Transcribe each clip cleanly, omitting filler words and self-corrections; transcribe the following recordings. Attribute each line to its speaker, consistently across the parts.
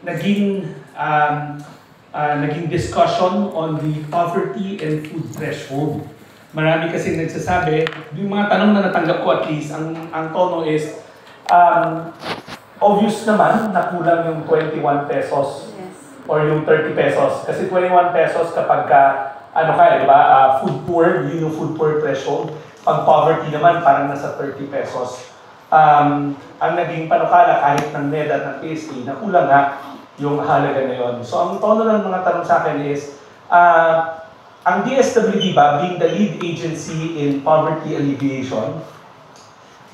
Speaker 1: naging discussion on the poverty and food threshold. Marami kasi nagsasabi, yung mga tanong na natanggap ko at least, ang tono is, obvious naman na kulang yung 21 pesos or yung 30 pesos. Kasi 21 pesos kapag food poor, yun yung food poor threshold. Pag poverty naman, parang nasa 30 pesos. Ang naging panukala kahit ng NED at ng PSA, na kulang nga yung halaga na yun. So ang tono ng mga tanong sa akin is, ang DSWD ba, being the lead agency in poverty alleviation,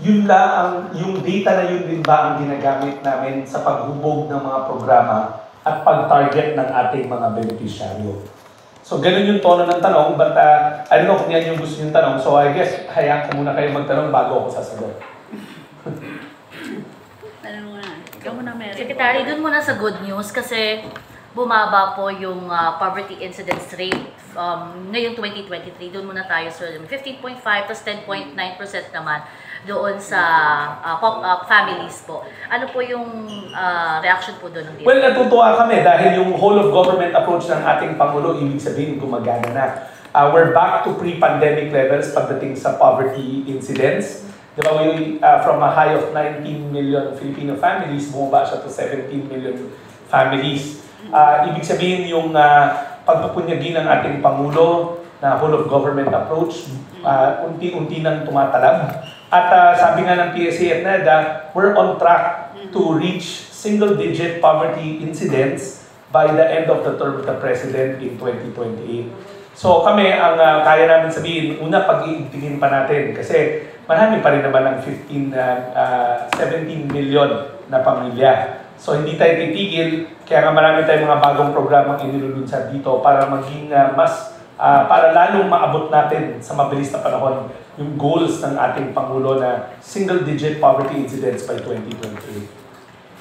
Speaker 1: yung data na yun din ba ang ginagamit namin sa paghubog ng mga programa at pag-target ng ating mga beneficiaryo? So, ganun yung tono ng tanong, but I don't know kung yan yung gusto yung tanong. So, I guess, hayaan ko muna kayo magtanong bago ako sasagot.
Speaker 2: Ikaw muna, Mary.
Speaker 3: Secretary, dun muna sa good news kasi bumaba po yung poverty incidence rate ngayong 2023. Doon muna tayo, sir. 15.5 plus 10.9% naman doon sa families po. Ano po yung reaction po doon ng DSWD?
Speaker 1: Well, natutuwa kami dahil yung whole of government approach ng ating Pangulo, ibig sabihin gumagana na. We're back to pre-pandemic levels pagdating sa poverty incidence. Diba, from a high of 19 million Filipino families, bumaba siya to 17 million families. Ibig sabihin yung pagpapunyagi ng ating Pangulo na whole of government approach, unti-unti nang tumatalab. At sabi nga ng PSA at NEDA, we're on track to reach single-digit poverty incidence by the end of the term of the President in 2028. So kami, ang kaya namin sabihin, una pag-iigtingin pa natin kasi marami pa rin naman ng 17 million na pamilya. So hindi tayo titigil, kaya nga marami tayong mga bagong programang inilulunsad dito para maging para lalong maabot natin sa mabilis na panahon yung goals ng ating Pangulo na single-digit poverty incidence by 2028.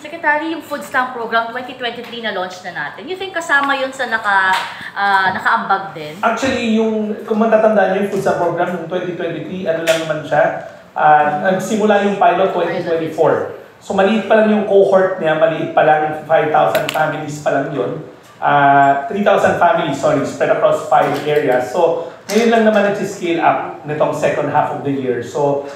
Speaker 3: Secretary, yung food stamp program 2023 na launch na natin. You think kasama yun sa nakaambag din?
Speaker 1: Actually, kung matatandaan niyo yung food stamp program ng 2023, ano lang naman siya, nagsimula yung pilot 2024. So maliit pa lang yung cohort niya, maliit pa lang, 5,000 families pa lang yun. 3,000 families, spread across 5 areas. So, ngayon lang naman nag-scale up nitong second half of the year. So,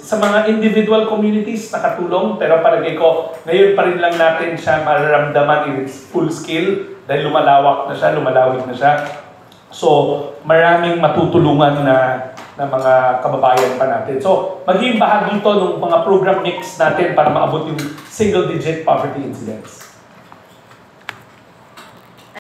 Speaker 1: sa mga individual communities nakatulong, pero palagay ko, ngayon pa rin lang natin siya mararamdaman in its full scale dahil lumalawak na siya, lumalawig na siya. So, maraming matutulungan na mga kababayan pa natin. So, maging bahagi ito ng mga program mix natin para maabot yung single-digit poverty incidence.